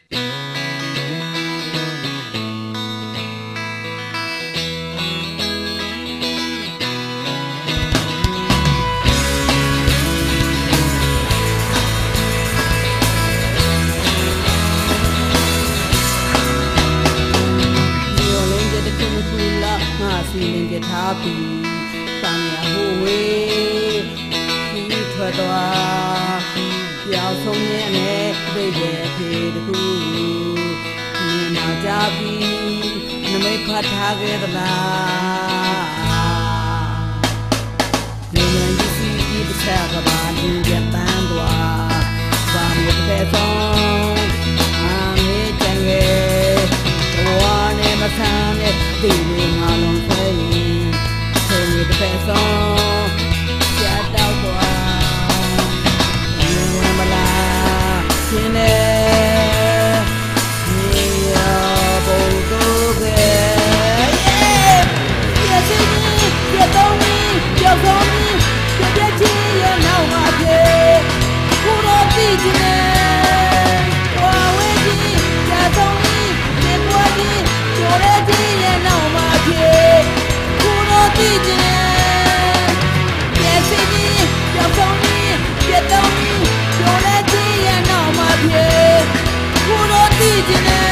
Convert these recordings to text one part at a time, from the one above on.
စီရင်ပြထားပြီးတန်ရဟိုဝေးဒီထွက်သွားပြောင်းဆုံးရဲ့နဲ့ပြည့်ရဲ့ဖေတခုမြင်လာကြပြီးနမိတ်ဖတ်ထားခဲ့သလားလူငယ်ကြီးစီးတစ်ချက်ကပါလူပြပန်းသွားဘာလို့တဲ့ဆုံးအာမေးကြံရဲ့ဘဝနဲ့မဆန်းတဲ့ဒီလိုငါလုံးဆွဲရင်ချိန်ရတဲ့ဆုံးပြတ်တော့သွားဝင်မလားရှင်းနေမြေဘုံတို့ပဲပြည့်စည်ပြည့်တော့ပြည့်ဆုံးပြည့်ပြည့်ချင်းရဲ့နောက်မှာပြေခုတော့သိချင်တယ်ဝါဝဲကြီးပြတ်ဆုံးဒီဘဝကြီးကျော်တဲ့ကြီးရဲ့နောက်မှာပြေခုတော့သိချင်တယ်ပြည့်စည်ပြည့်ဆုံးပြည့်တော့ကျော်တဲ့ကြီးရဲ့နောက်မှာပြေခုတော့သိချင်တယ်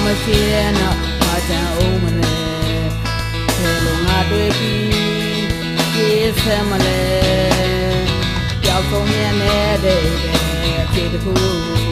မရှိတဲ့နောက်ဘာကြံအောင်မလဲဘယ်လိုငါတွေ့ပြီးပြေးဆမ်းမလဲကြောက်ကုန်ရတဲ့တဲ့အဖြစ်တစ်ခု